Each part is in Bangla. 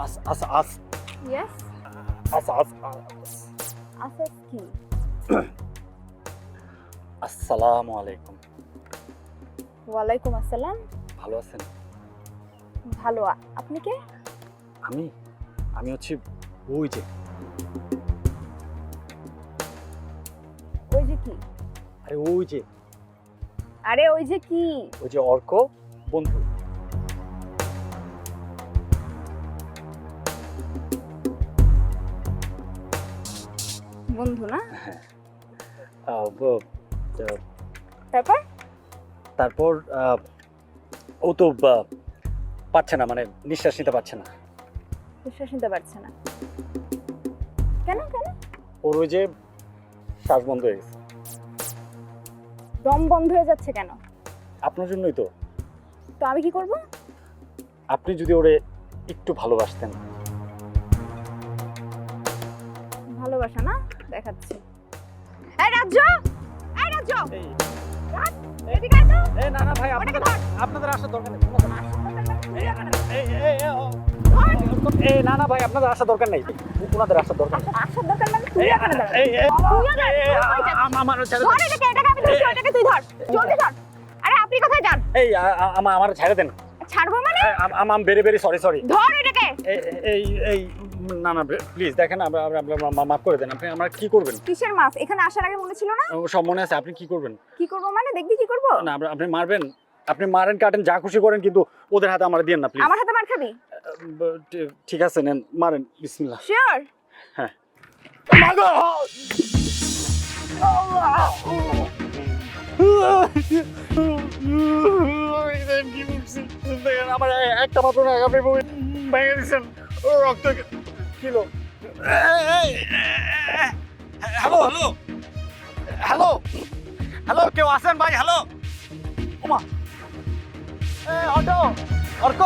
আস ইয়েস আস আস আসাস কি? আসসালামু আলাইকুম। ওয়ালাইকুম আসসালাম। ভালো আছেন? ভালো। আপনি কে? আমি হচ্ছি ওই যে ওই যে কি? আরে ওই যে আরে ওই যে কি? ওই যে অর্ক বন্ধু। বন্ধু না? হ্যাঁ তারপর তারপর ও তো পাচ্ছে না, মানে নিঃশ্বাস নিতে পারছে না। বিশ্বাস নিতে পারছে না কেন? ওর ওই যে শ্বাস বন্ধ হয়ে গেছে। দম বন্ধ হয়ে যাচ্ছে কেন? আপনার জন্যই তো। তো আমি কি করব? আপনি যদি ওরে একটু ভালোবাসতেন। ভালোবাসা না? দেখাচ্ছি। এই রাজ্য! এই রাজ্য! এই এদিকে আয় তো। না ভাই, ওটাকে ধর। আপনাদের আসার দরকার নেই। ধর। না ভাই, আপনাদের আসার দরকার নেই। ওনাদের আসার দরকার নেই। আসার দরকার মানে তুই এখানে দাঁড়া। তুইও দাঁড়া, তুই কই যাচ্ছিস? আমার ছেড়ে ধর এটাকে আমি ধরছি, ওটাকে তুই ধর। জলদি ধর। আরে আপনি কোথায় যান? এই আমার ছেড়ে দেন। ছাড়বো মানে? আম ভেরি সরি। ধর এটাকে। এই না প্লিজ দেখেন, মাফ করে দেন। আপনি আমার কি করবেন? কিসের মাফ? এখানে আসার আগে মনে ছিল না? ও সব মনে আছে। আপনি কি করবেন? কি করবো মানে? দেখবি কি করবো? না আপনি মারবেন, আপনি মারেন কাটেন যা খুশি করেন, কিন্তু ওদের হাতে আমার দিয়েন না প্লিজ। আমার হাতে মার খাবি? ঠিক আছে, নেন মারেন, বিসমিল্লাহ। শিওর? হ্যাঁ। আমার একটা মাত্র না, আপনি ভেঙে দিচ্ছেন, রক্ত কিলো। হ্যালো হ্যালো হ্যালো হ্যালো, কেউ আছেন ভাই? হ্যালো, ওমা, অটো, অর্ক,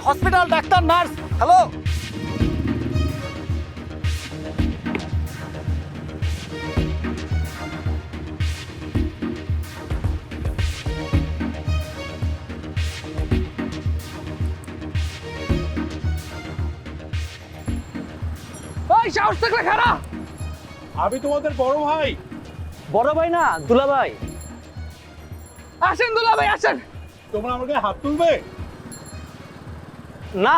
হসপিটাল, ডাক্তার, নার্স, হ্যালো। ওই সাহস থাকলে খারা। আমি তোমাদের বড় ভাই। বড় ভাই না, দুলা ভাই। আসেন দুলা ভাই, আসেন। তোমরা আমাকে হাত তুলবে? না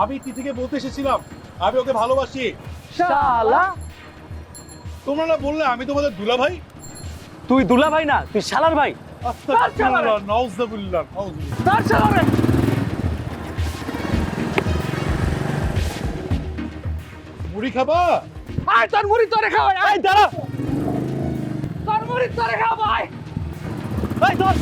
আমি তিথিকে বলতে এসেছিলাম আমি ওকে ভালোবাসি। শালা, তোমরা না বললে আমি তোমাদের দুলা ভাই? তুই দুলা ভাই না, তুই শালার ভাই। আস্তাগফিরুল্লাহ, নাউজুবিল্লাহ, নাউজুবিল্লাহ। তার শালা রে। মুড়ি খাবা? আয় তোর মুড়ি তোরে খাওয়াই, আয় দাঁড়া। তোর মুড়ি তোরে খাওয়াই। এই ধর।